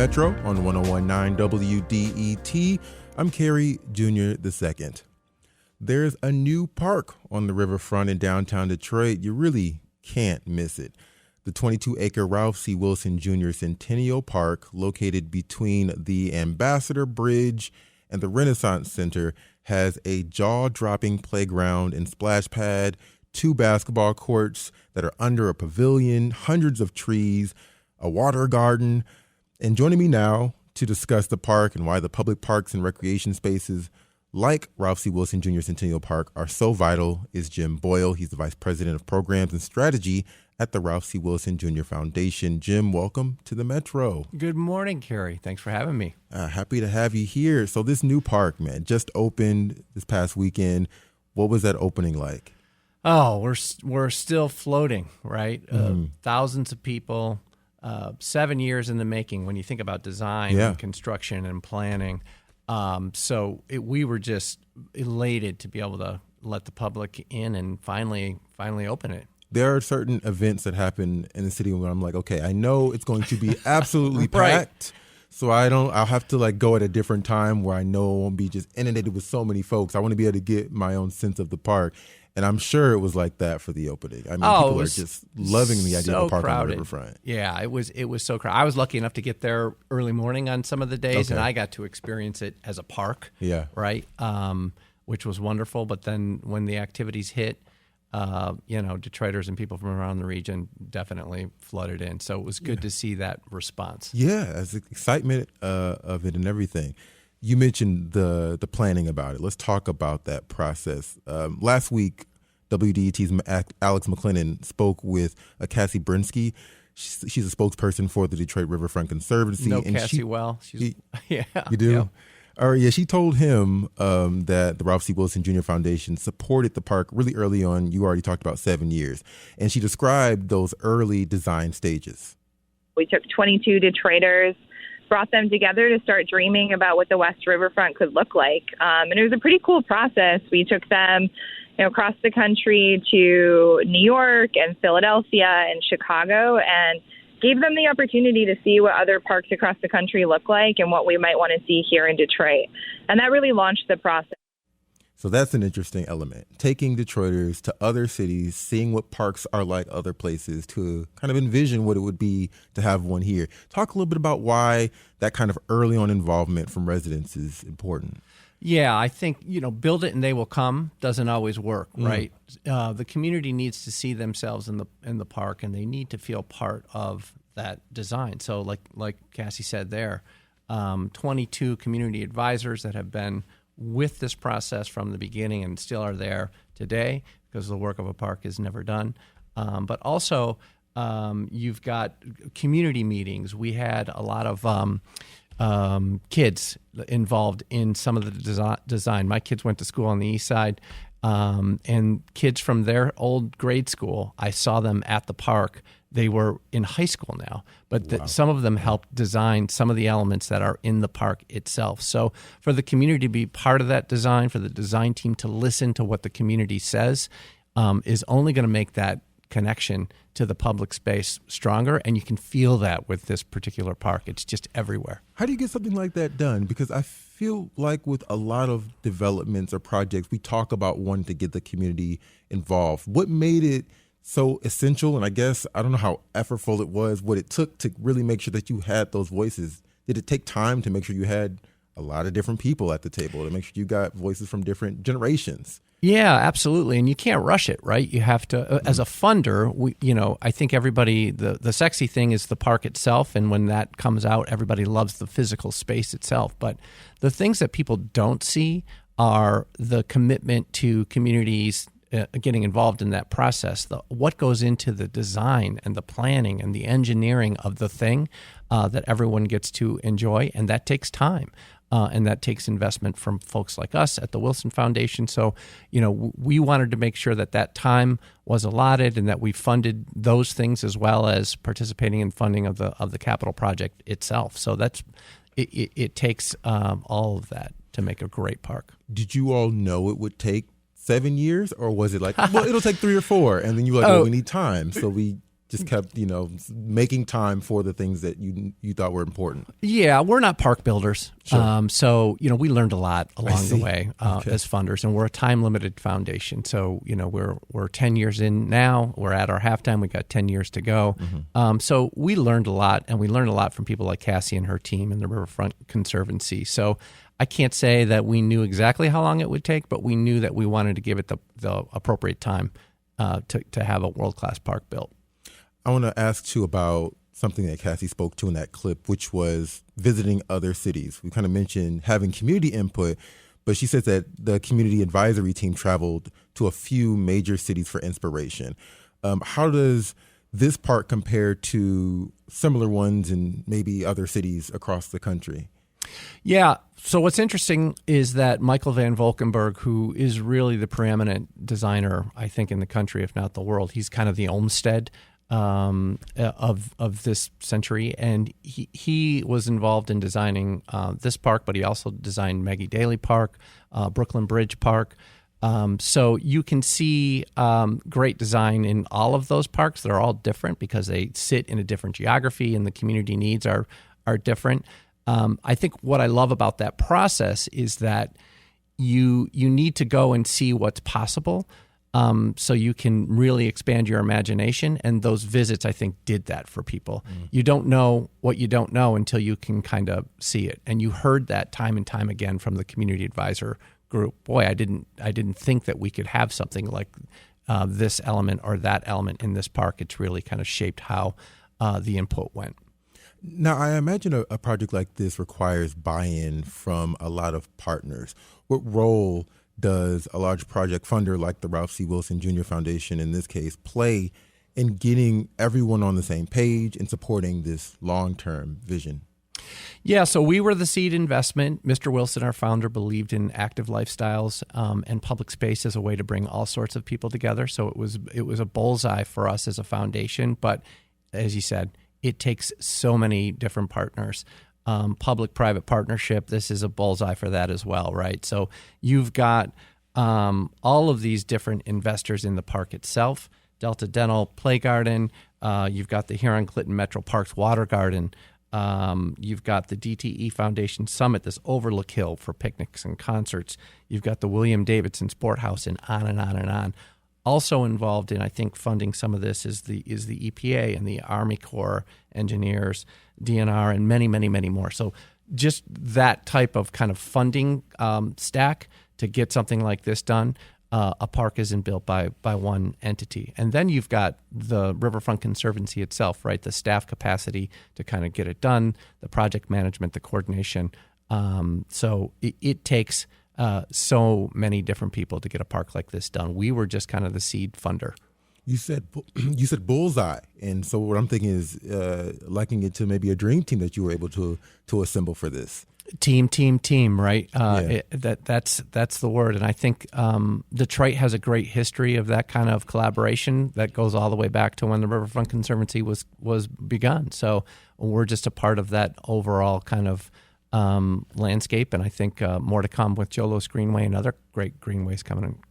Metro on 101.9 WDET. I'm Kerry Jr. II. There's a new park on the riverfront in downtown Detroit. You really can't miss it. The 22-acre Ralph C. Wilson Jr. Centennial Park, located between the Ambassador Bridge and the Renaissance Center, has a jaw-dropping playground and splash pad, 2 basketball courts that are under a pavilion, hundreds of trees, a water garden. And joining me now to discuss the park and why the public parks and recreation spaces like Ralph C. Wilson Jr. Centennial Park are so vital is Jim Boyle. He's the Vice President of Programs and Strategy at the Ralph C. Wilson Jr. Foundation. Jim, welcome to the Metro. Good morning, Kerry. Thanks for having me. Happy to have you here. So this new park, man, just opened this past weekend. What was that opening like? Oh, we're still floating, right? Thousands of people, 7 years in the making when you think about design and construction and planning. We were just elated to be able to let the public in and finally open it. There are certain events that happen in the city where I'm like, okay, I know it's going to be absolutely packed. So I'll have to go at a different time where I know I won't be just inundated with so many folks. I want to be able to get my own sense of the park. And I'm sure it was like that for the opening. I mean, people are just loving the idea of a park on the riverfront. Yeah, it was so crowded. I was lucky enough to get there early morning on some of the days, and I got to experience it as a park. Yeah, right, which was wonderful. But then when the activities hit, Detroiters and people from around the region definitely flooded in. So it was good to see that response. Yeah, as the excitement of it and everything. You mentioned the planning about it. Let's talk about that process. Last week, WDET's Alex McLennan spoke with Cassie Brinsky. She's a spokesperson for the Detroit Riverfront Conservancy. Cassie well. Yeah. You do? Yeah. She told him that the Ralph C. Wilson Jr. Foundation supported the park really early on. You already talked about 7 years. And she described those early design stages. We took 22 Detroiters, brought them together to start dreaming about what the West Riverfront could look like. And it was a pretty cool process. We took them across the country to New York and Philadelphia and Chicago and gave them the opportunity to see what other parks across the country look like and what we might want to see here in Detroit. And that really launched the process. So that's an interesting element, taking Detroiters to other cities, seeing what parks are like other places to kind of envision what it would be to have one here. Talk a little bit about why that kind of early on involvement from residents is important. Yeah, I think, build it and they will come doesn't always work, right? The community needs to see themselves in the park, and they need to feel part of that design. So like Cassie said there, 22 community advisors that have been with this process from the beginning and still are there today, because the work of a park is never done. But also, you've got community meetings. We had a lot of kids involved in some of the design. My kids went to school on the east side, and kids from their old grade school, I saw them at the park. They were in high school now, but some of them helped design some of the elements that are in the park itself. So for the community to be part of that design, for the design team to listen to what the community says, is only going to make that connection to the public space stronger, and you can feel that with this particular park. It's just everywhere. How do you get something like that done? Because I feel like with a lot of developments or projects, we talk about wanting to get the community involved. What made it so essential? And I guess, I don't know how effortful it was, what it took to really make sure that you had those voices. Did it take time to make sure you had a lot of different people at the table, to make sure you got voices from different generations? Yeah, absolutely. And you can't rush it, right? You have to, as a funder, I think everybody, the sexy thing is the park itself. And when that comes out, everybody loves the physical space itself. But the things that people don't see are the commitment to communities getting involved in that process, what goes into the design and the planning and the engineering of the thing that everyone gets to enjoy. And that takes time. And that takes investment from folks like us at the Wilson Foundation. So, we wanted to make sure that time was allotted and that we funded those things as well as participating in funding of the capital project itself. So it takes all of that to make a great park. Did you all know it would take 7 years, or was it like, well, it'll take 3 or 4, and then you were like, well, we need time, so we just kept, making time for the things that you thought were important. Yeah, we're not park builders. Sure. So, we learned a lot along the way Okay. as funders, and we're a time-limited foundation. So, we're 10 years in now. We're at our halftime. We got 10 years to go. Mm-hmm. So we learned a lot, and we learned a lot from people like Cassie and her team in the Riverfront Conservancy. So I can't say that we knew exactly how long it would take, but we knew that we wanted to give it the appropriate time to have a world-class park built. I want to ask too about something that Cassie spoke to in that clip, which was visiting other cities. We kind of mentioned having community input, but she says that the community advisory team traveled to a few major cities for inspiration. How does this park compare to similar ones in maybe other cities across the country? Yeah. So what's interesting is that Michael Van Valkenburg, who is really the preeminent designer, I think, in the country, if not the world, he's kind of the Olmsted of this century, and he was involved in designing this park, but he also designed Maggie Daley Park, Brooklyn Bridge Park. So you can see great design in all of those parks. They're all different because they sit in a different geography, and the community needs are different. I think what I love about that process is that you need to go and see what's possible. So you can really expand your imagination. And those visits, I think, did that for people. You don't know what you don't know until you can kind of see it. And you heard that time and time again from the community advisor group. Boy, I didn't think that we could have something like this element or that element in this park. It's really kind of shaped how the input went. Now, I imagine a project like this requires buy-in from a lot of partners. What role does a large project funder like the Ralph C. Wilson Jr. Foundation, in this case, play in getting everyone on the same page and supporting this long-term vision? Yeah, so we were the seed investment. Mr. Wilson, our founder, believed in active lifestyles and public space as a way to bring all sorts of people together. So it was a bullseye for us as a foundation. But as you said, it takes so many different partners. Public-private partnership, this is a bullseye for that as well, right? So you've got all of these different investors in the park itself, Delta Dental Play Garden, you've got the Huron-Clinton Metro Parks Water Garden, you've got the DTE Foundation Summit, this Overlook Hill for picnics and concerts, you've got the William Davidson Sport House, and on and on and on. Also involved in, I think, funding some of this is the EPA and the Army Corps engineers, DNR, and many, many, many more. So just that type of kind of funding stack to get something like this done. A park isn't built by one entity. And then you've got the Riverfront Conservancy itself, right? The staff capacity to kind of get it done, the project management, the coordination. So it takes so many different people to get a park like this done. We were just kind of the seed funder. You said bullseye, and so what I'm thinking is likening it to maybe a dream team that you were able to assemble for this. Team, right? That's the word. And I think Detroit has a great history of that kind of collaboration that goes all the way back to when the Riverfront Conservancy was begun. So we're just a part of that overall kind of landscape, and I think more to come with Joe Louis Greenway and other great greenways coming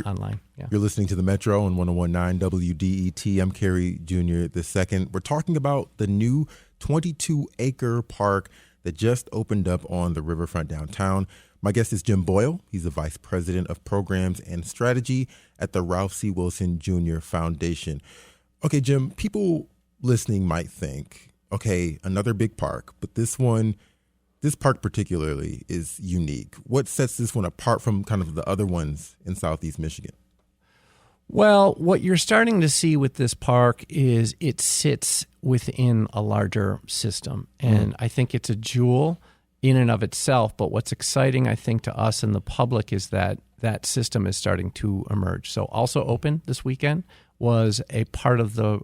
online. Yeah. You're listening to The Metro on 101.9 WDET. I'm Kerry Jr. II. We're talking about the new 22-acre park that just opened up on the riverfront downtown. My guest is Jim Boyle. He's the Vice President of Programs and Strategy at the Ralph C. Wilson Jr. Foundation. Okay, Jim, people listening might think, okay, another big park, but this park particularly is unique. What sets this one apart from kind of the other ones in Southeast Michigan? Well, what you're starting to see with this park is it sits within a larger system. And I think it's a jewel in and of itself. But what's exciting, I think, to us and the public is that that system is starting to emerge. So also open this weekend was a part of the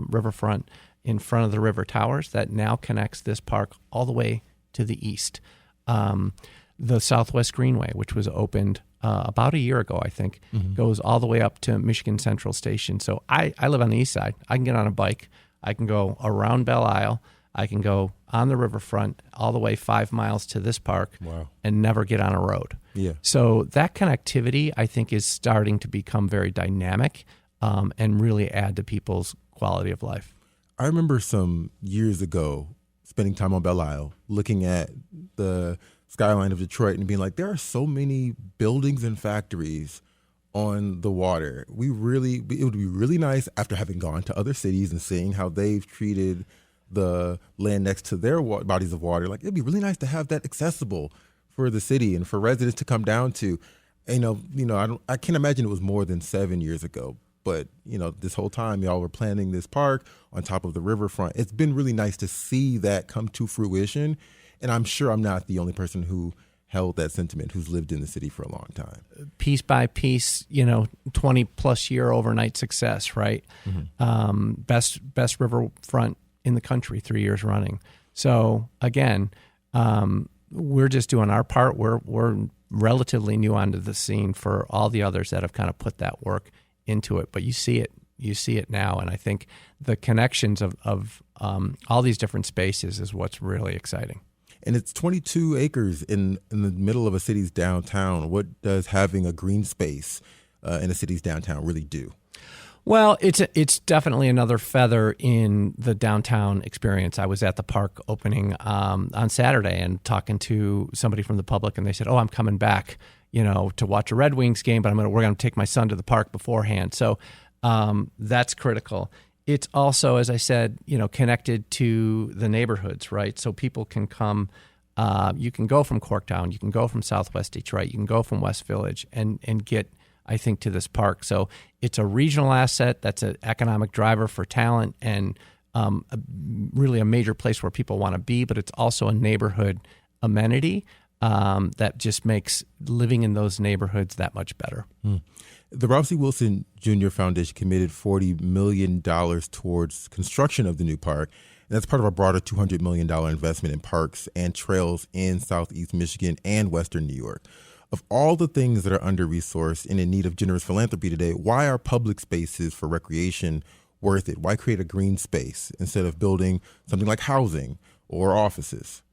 riverfront in front of the river towers that now connects this park all the way to the east. The Southwest Greenway, which was opened about a year ago, I think, goes all the way up to Michigan Central Station. So I live on the east side. I can get on a bike. I can go around Belle Isle. I can go on the riverfront all the way 5 miles to this park and never get on a road. Yeah. So that connectivity, I think, is starting to become very dynamic and really add to people's quality of life. I remember some years ago spending time on Belle Isle, looking at the skyline of Detroit and being like, there are so many buildings and factories on the water. It would be really nice after having gone to other cities and seeing how they've treated the land next to their bodies of water. Like, it'd be really nice to have that accessible for the city and for residents to come down to. I can't imagine it was more than 7 years ago. But, this whole time y'all were planning this park on top of the riverfront. It's been really nice to see that come to fruition. And I'm sure I'm not the only person who held that sentiment, who's lived in the city for a long time. Piece by piece, 20 plus year overnight success, right? Mm-hmm. Best riverfront in the country 3 years running. So again, we're just doing our part. We're relatively new onto the scene for all the others that have kind of put that work into it, but you see it now, and I think the connections of all these different spaces is what's really exciting. And it's 22 acres in the middle of a city's downtown. What does having a green space in a city's downtown really do? Well, it's definitely another feather in the downtown experience. I was at the park opening on Saturday and talking to somebody from the public, and they said, "Oh, I'm coming back, to watch a Red Wings game, but we're going to take my son to the park beforehand." So that's critical. It's also, as I said, connected to the neighborhoods, right? So people can come. You can go from Corktown, you can go from Southwest Detroit, you can go from West Village, and get, I think, to this park. So it's a regional asset that's an economic driver for talent and really a major place where people want to be, but it's also a neighborhood amenity that just makes living in those neighborhoods that much better. The Ralph C. Wilson Jr. Foundation committed $40 million towards construction of the new park, and that's part of a broader $200 million investment in parks and trails in Southeast Michigan and Western New York. Of all the things that are under-resourced and in need of generous philanthropy today, why are public spaces for recreation worth it? Why create a green space instead of building something like housing or offices?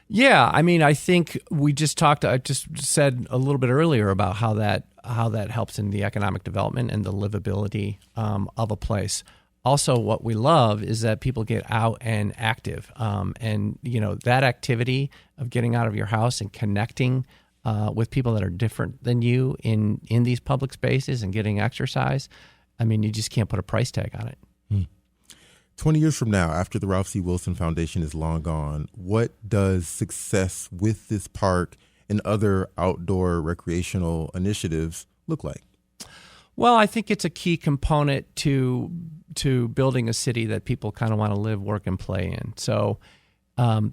Yeah, I think I just said a little bit earlier about how that helps in the economic development and the livability of a place. Also, what we love is that people get out and active. And that activity of getting out of your house and connecting with people that are different than you in these public spaces and getting exercise, you just can't put a price tag on it. 20 years from now, after the Ralph C. Wilson Foundation is long gone, what does success with this park and other outdoor recreational initiatives look like? Well, I think it's a key component to building a city that people kind of want to live, work, and play in. So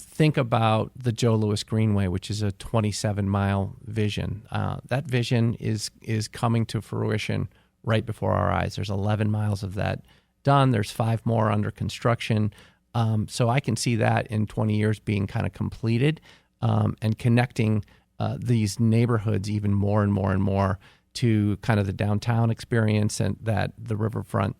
think about the Joe Louis Greenway, which is a 27-mile vision. That vision is coming to fruition right before our eyes. There's 11 miles of that done. There's 5 more under construction. So I can see that in 20 years being kind of completed and connecting these neighborhoods even more and more and more to kind of the downtown experience and that the riverfront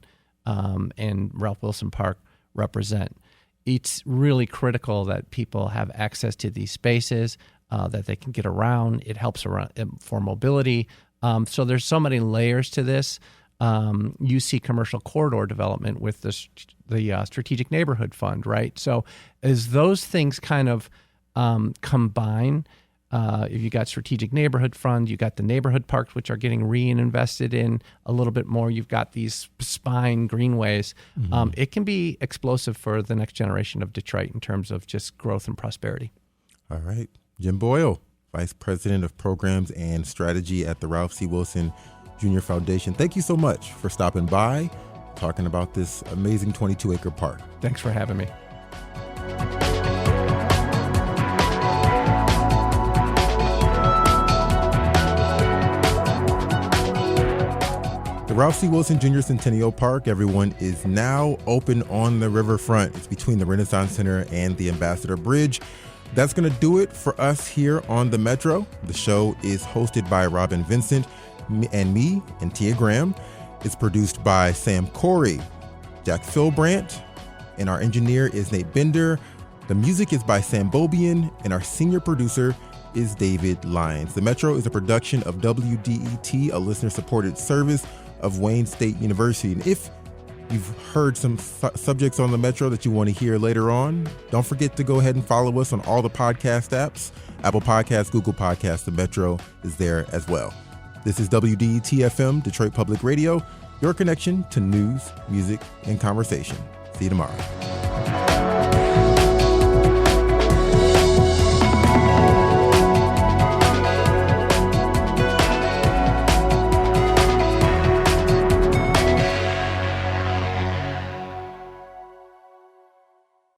and Ralph Wilson Park represent. It's really critical that people have access to these spaces, that they can get around. It helps around for mobility. So there's so many layers to this. You see commercial corridor development with the Strategic Neighborhood Fund, right? So as those things kind of combine, if you got Strategic Neighborhood Fund, you got the neighborhood parks, which are getting reinvested in a little bit more. You've got these spine greenways. Mm-hmm. It can be explosive for the next generation of Detroit in terms of just growth and prosperity. All right. Jim Boyle, Vice President of Programs and Strategy at the Ralph C. Wilson Jr. Foundation. Thank you so much for stopping by, talking about this amazing 22-acre park. Thanks for having me. The Ralph C. Wilson Jr. Centennial Park, everyone, is now open on the riverfront. It's between the Renaissance Center and the Ambassador Bridge. That's going to do it for us here on the Metro. The show is hosted by Robin Vincent and me and Tia Graham. It's produced by Sam Corey, Jack Philbrandt, and our engineer is Nate Bender. The music is by Sam Bobian, and our senior producer is David Lyons. The Metro is a production of WDET, a listener-supported service of Wayne State University. And if you've heard some subjects on the Metro that you want to hear later on, don't forget to go ahead and follow us on all the podcast apps. Apple Podcasts, Google Podcasts, the Metro is there as well. This is WDET-FM, Detroit Public Radio, your connection to news, music, and conversation. See you tomorrow.